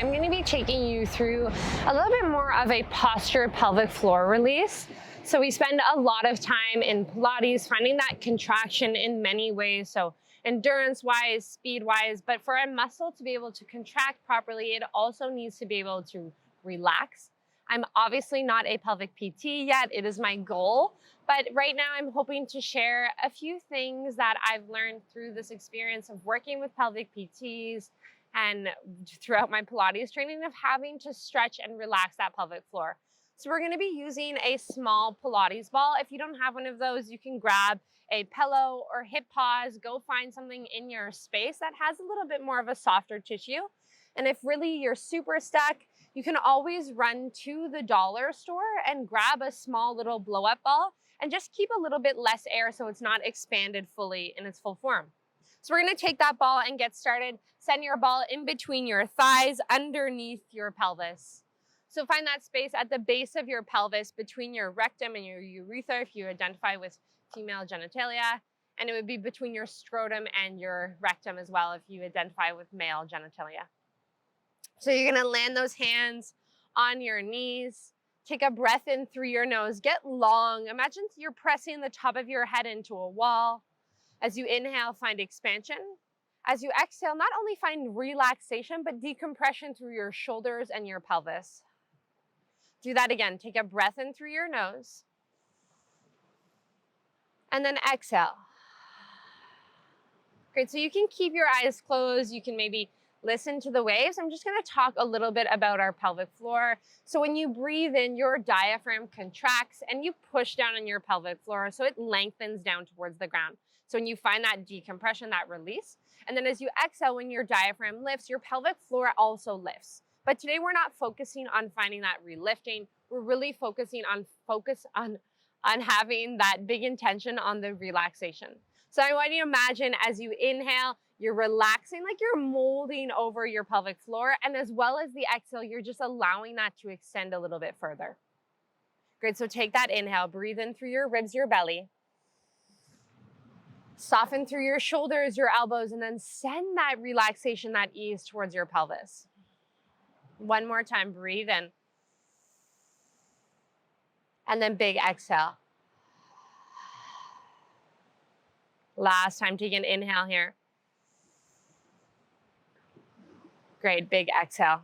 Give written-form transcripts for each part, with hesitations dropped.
I'm going to be taking you through a little bit more of a posture pelvic floor release. So we spend a lot of time in Pilates finding that contraction in many ways. So endurance-wise, speed-wise, but for a muscle to be able to contract properly, it also needs to be able to relax. I'm obviously not a pelvic PT yet. It is my goal. But right now I'm hoping to share a few things that I've learned through this experience of working with pelvic PTs and throughout my Pilates training of having to stretch and relax that pelvic floor. So we're going to be using a small Pilates ball. If you don't have one of those, you can grab a pillow or hip pause, go find something in your space that has a little bit more of a softer tissue. And if really you're super stuck, you can always run to the dollar store and grab a small little blow up ball and just keep a little bit less air so it's not expanded fully in its full form. So we're going to take that ball and get started. Send your ball in between your thighs, underneath your pelvis. So find that space at the base of your pelvis between your rectum and your urethra if you identify with female genitalia. And it would be between your scrotum and your rectum as well if you identify with male genitalia. So you're going to land those hands on your knees. Take a breath in through your nose. Get long. Imagine you're pressing the top of your head into a wall. As you inhale, find expansion. As you exhale, not only find relaxation, but decompression through your shoulders and your pelvis. Do that again. Take a breath in through your nose. And then exhale. Great, so you can keep your eyes closed. You can maybe listen to the waves. I'm just going to talk a little bit about our pelvic floor. So when you breathe in, your diaphragm contracts and you push down on your pelvic floor so it lengthens down towards the ground. So when you find that decompression, that release, and then as you exhale, when your diaphragm lifts, your pelvic floor also lifts. But today we're not focusing on finding that relifting. We're really focusing on having that big intention on the relaxation. So I want you to imagine as you inhale, you're relaxing like you're molding over your pelvic floor. And as well as the exhale, you're just allowing that to extend a little bit further. Great, so take that inhale, breathe in through your ribs, your belly. Soften through your shoulders, your elbows, and then send that relaxation, that ease towards your pelvis. One more time, breathe in. And then big exhale. Last time, take an inhale here. Great, big exhale.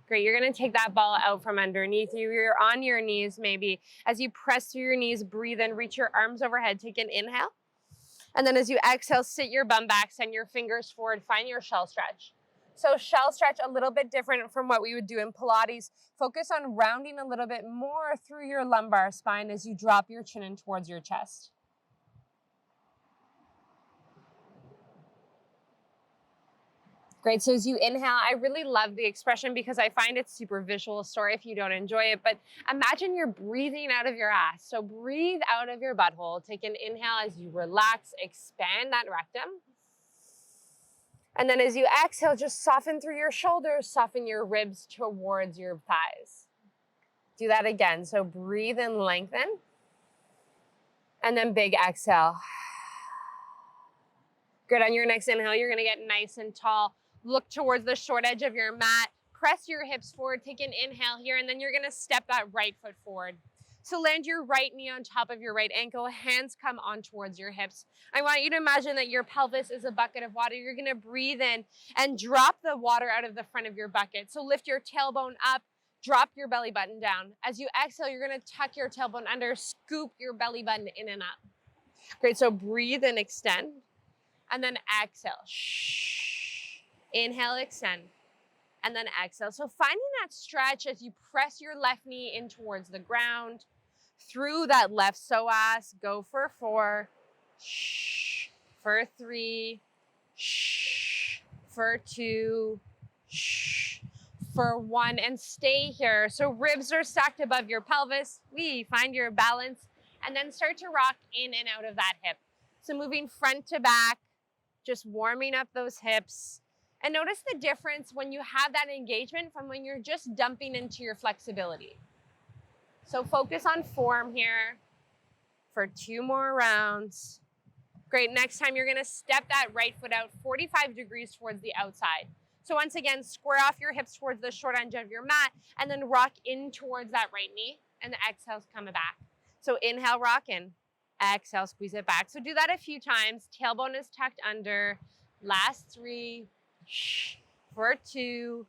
Great, you're gonna take that ball out from underneath you. You're on your knees maybe. As you press through your knees, breathe in, reach your arms overhead, take an inhale. And then as you exhale, sit your bum back, send your fingers forward, find your shell stretch. So shell stretch, a little bit different from what we would do in Pilates. Focus on rounding a little bit more through your lumbar spine as you drop your chin in towards your chest. Great, so as you inhale, I really love the expression because I find it super visual. Sorry if you don't enjoy it, but imagine you're breathing out of your ass. So breathe out of your butthole. Take an inhale as you relax, expand that rectum. And then as you exhale, just soften through your shoulders, soften your ribs towards your thighs. Do that again. So breathe and lengthen. And then big exhale. Good, on your next inhale, you're gonna get nice and tall. Look towards the short edge of your mat. Press your hips forward, take an inhale here, and then you're gonna step that right foot forward. So land your right knee on top of your right ankle, hands come on towards your hips. I want you to imagine that your pelvis is a bucket of water. You're gonna breathe in and drop the water out of the front of your bucket. So lift your tailbone up, drop your belly button down. As you exhale, you're gonna tuck your tailbone under, scoop your belly button in and up. Great, so breathe and extend, and then exhale. Shh. Inhale, extend, and then exhale. So finding that stretch as you press your left knee in towards the ground, through that left psoas, go for 4, shh, for 3, shh, for 2, shh, for 1, and stay here. So ribs are stacked above your pelvis. Find your balance, and then start to rock in and out of that hip. So moving front to back, just warming up those hips. And notice the difference when you have that engagement from when you're just dumping into your flexibility. So focus on form here for 2 more rounds. Great, next time you're gonna step that right foot out 45 degrees towards the outside. So once again, square off your hips towards the short edge of your mat and then rock in towards that right knee and the exhale's coming back. So inhale, rock in. Exhale, squeeze it back. So do that a few times. Tailbone is tucked under. Last 3. For 2.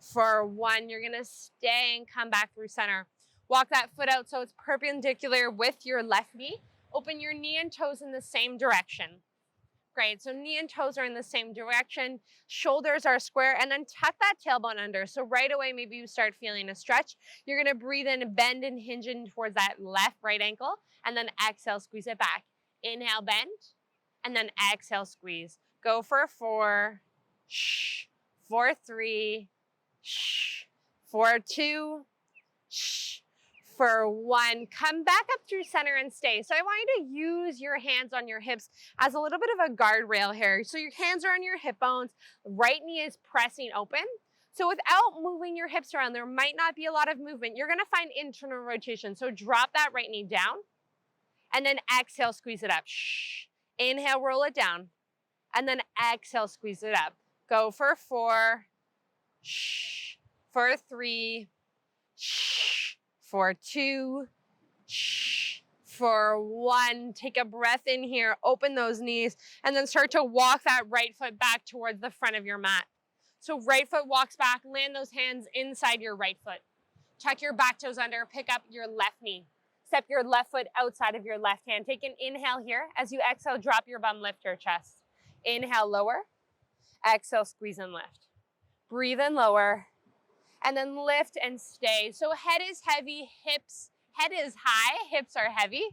For 1. You're gonna stay and come back through center. Walk that foot out so it's perpendicular with your left knee. Open your knee and toes in the same direction. Great, so knee and toes are in the same direction, shoulders are square, and then tuck that tailbone under. So right away, maybe you start feeling a stretch. You're gonna breathe in, bend and hinge in towards that left right ankle, and then exhale, squeeze it back. Inhale, bend, and then exhale, squeeze. Go for 4, for 3, for 2, for 1. Come back up through center and stay. So I want you to use your hands on your hips as a little bit of a guardrail here. So your hands are on your hip bones, right knee is pressing open. So without moving your hips around, there might not be a lot of movement. You're gonna find internal rotation. So drop that right knee down and then exhale, squeeze it up. Inhale, roll it down. And then exhale, squeeze it up. Go for 4, for 3, for 2, for 1. Take a breath in here, open those knees, and then start to walk that right foot back towards the front of your mat. So right foot walks back, land those hands inside your right foot. Tuck your back toes under, pick up your left knee. Step your left foot outside of your left hand. Take an inhale here. As you exhale, drop your bum, lift your chest. Inhale, lower. Exhale, squeeze and lift. Breathe in, lower. And then lift and stay. So head is heavy, head is high, hips are heavy.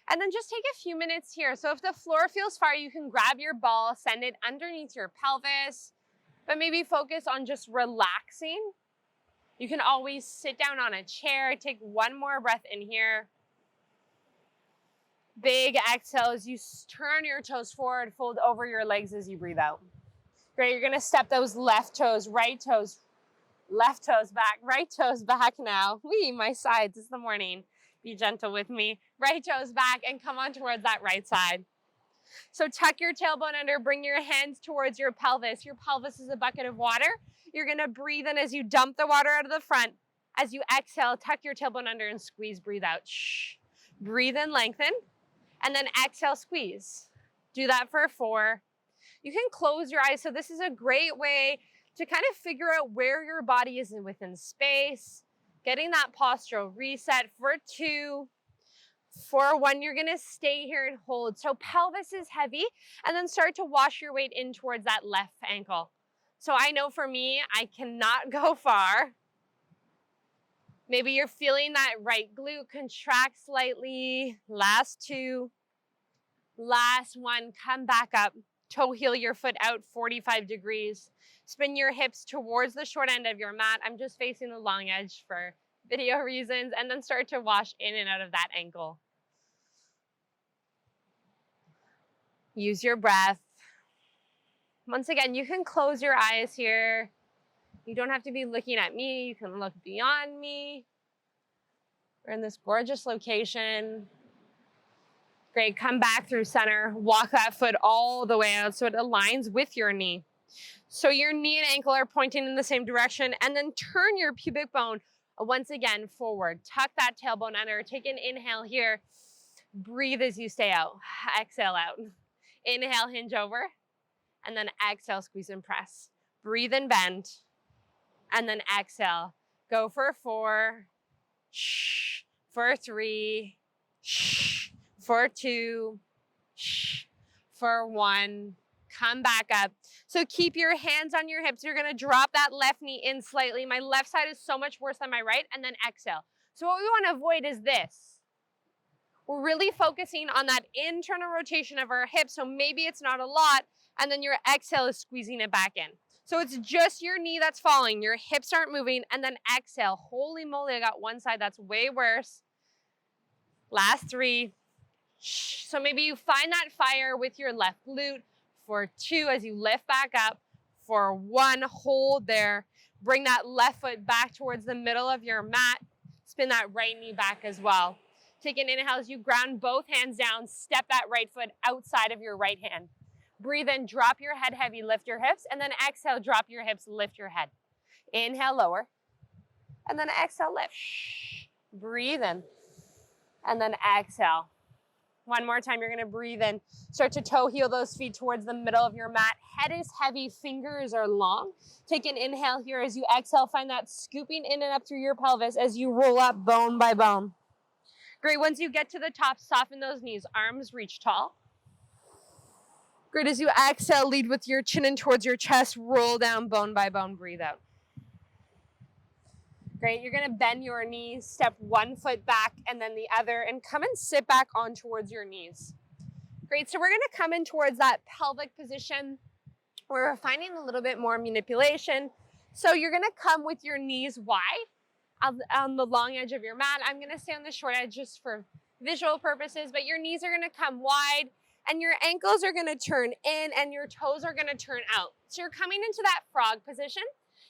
And then just take a few minutes here. So if the floor feels far, you can grab your ball, send it underneath your pelvis, but maybe focus on just relaxing. You can always sit down on a chair, take one more breath in here. Big exhale as you turn your toes forward, fold over your legs as you breathe out. Great, you're gonna step those left toes, right toes, left toes back, right toes back now. Wee, my sides, it's the morning. Be gentle with me. Right toes back and come on towards that right side. So tuck your tailbone under, bring your hands towards your pelvis. Your pelvis is a bucket of water. You're gonna breathe in as you dump the water out of the front. As you exhale, tuck your tailbone under and squeeze, breathe out. Breathe in, lengthen, and then exhale, squeeze. Do that for 4. You can close your eyes. So this is a great way to kind of figure out where your body is within space, getting that postural reset. For 2, for 1, you're gonna stay here and hold. So pelvis is heavy, and then start to wash your weight in towards that left ankle. So I know for me, I cannot go far. Maybe you're feeling that right glute contract slightly. Last 2, last 1, come back up. Toe heel your foot out 45 degrees. Spin your hips towards the short end of your mat. I'm just facing the long edge for video reasons, and then start to wash in and out of that ankle. Use your breath. Once again, you can close your eyes here. You don't have to be looking at me. You can look beyond me. We're in this gorgeous location. Great, come back through center. Walk that foot all the way out so it aligns with your knee. So your knee and ankle are pointing in the same direction, and then turn your pubic bone once again forward. Tuck that tailbone under. Take an inhale here. Breathe as you stay out. Exhale out. Inhale, hinge over, and then exhale, squeeze and press. Breathe and bend, and then exhale. Go for 4, for 3, for 2, for 1. Come back up. So keep your hands on your hips. You're gonna drop that left knee in slightly. My left side is so much worse than my right, and then exhale. So what we wanna avoid is this. We're really focusing on that internal rotation of our hips, so maybe it's not a lot, and then your exhale is squeezing it back in. So it's just your knee that's falling, your hips aren't moving, and then exhale. Holy moly, I got one side that's way worse. Last 3. So maybe you find that fire with your left glute. For 2, as you lift back up. For 1, hold there. Bring that left foot back towards the middle of your mat. Spin that right knee back as well. Take an inhale as you ground both hands down. Step that right foot outside of your right hand. Breathe in, drop your head heavy, lift your hips, and then exhale, drop your hips, lift your head. Inhale, lower, and then exhale, lift. Breathe in, and then exhale. One more time, you're gonna breathe in. Start to toe heel those feet towards the middle of your mat. Head is heavy, fingers are long. Take an inhale here as you exhale. Find that scooping in and up through your pelvis as you roll up bone by bone. Great, once you get to the top, soften those knees. Arms reach tall. Great, as you exhale, lead with your chin in towards your chest. Roll down bone by bone, breathe out. Great, you're gonna bend your knees, step one foot back and then the other, and come and sit back on towards your knees. Great, so we're gonna come in towards that pelvic position where we're finding a little bit more manipulation. So you're gonna come with your knees wide on the long edge of your mat. I'm gonna stay on the short edge just for visual purposes, but your knees are gonna come wide and your ankles are gonna turn in and your toes are gonna turn out. So you're coming into that frog position.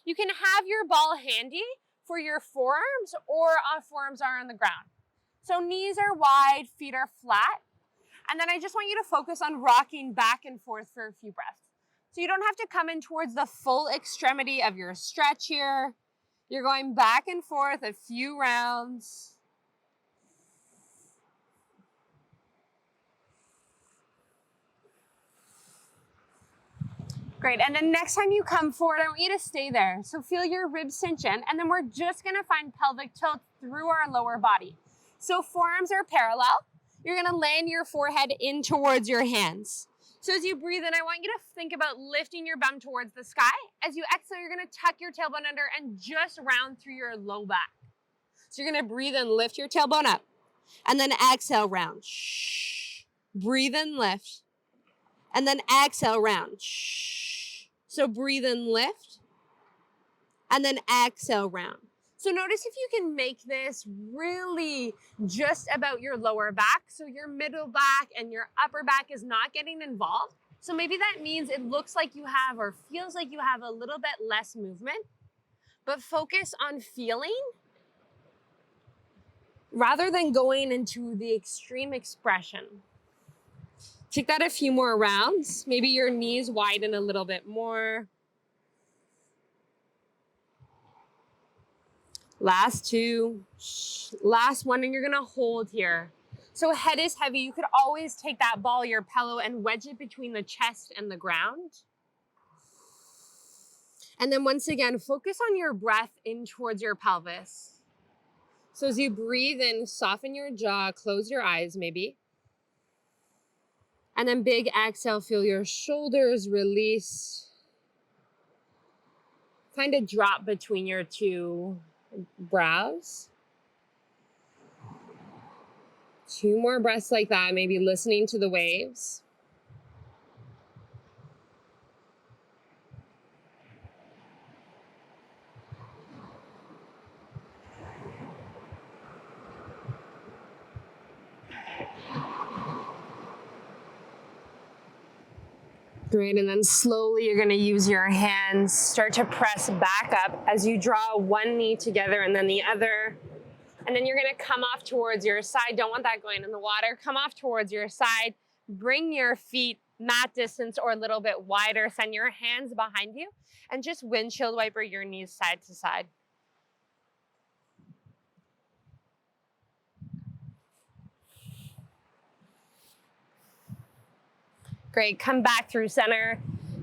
You can have your ball handy for your forearms, or forearms are on the ground. So knees are wide, feet are flat. And then I just want you to focus on rocking back and forth for a few breaths. So you don't have to come in towards the full extremity of your stretch here. You're going back and forth a few rounds. Great, and then next time you come forward, I want you to stay there. So feel your ribs cinch in, and then we're just gonna find pelvic tilt through our lower body. So forearms are parallel. You're gonna land your forehead in towards your hands. So as you breathe in, I want you to think about lifting your bum towards the sky. As you exhale, you're gonna tuck your tailbone under and just round through your low back. So you're gonna breathe in, lift your tailbone up, and then exhale, round. Shh. Breathe in, lift, and then exhale, round. Shh. So breathe in, lift, and then exhale, round. So notice if you can make this really just about your lower back. So your middle back and your upper back is not getting involved. So maybe that means it looks like you have or feels like you have a little bit less movement, but focus on feeling rather than going into the extreme expression. Take that a few more rounds. Maybe your knees widen a little bit more. Last two. Last one, and you're gonna hold here. So head is heavy. You could always take that ball, your pillow, and wedge it between the chest and the ground. And then once again, focus on your breath in towards your pelvis. So as you breathe in, soften your jaw, close your eyes maybe. And then big exhale, feel your shoulders release. Find a drop between your two brows. Two more breaths like that, maybe listening to the waves. Great, and then slowly you're gonna use your hands, start to press back up as you draw one knee together and then the other. And then you're gonna come off towards your side. Don't want that going in the water. Come off towards your side. Bring your feet mat distance or a little bit wider. Send your hands behind you and just windshield wiper your knees side to side. Great, come back through center.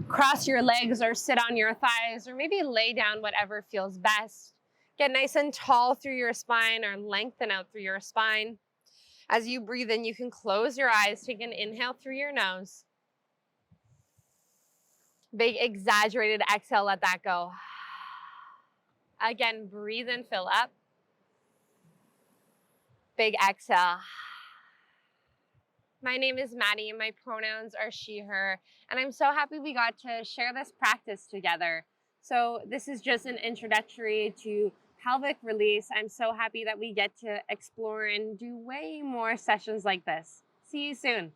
Cross your legs or sit on your thighs or maybe lay down, whatever feels best. Get nice and tall through your spine or lengthen out through your spine. As you breathe in, you can close your eyes. Take an inhale through your nose. Big exaggerated exhale, let that go. Again, breathe in, fill up. Big exhale. My name is Maddie and my pronouns are she, her, and I'm so happy we got to share this practice together. So this is just an introductory to pelvic release. I'm so happy that we get to explore and do way more sessions like this. See you soon.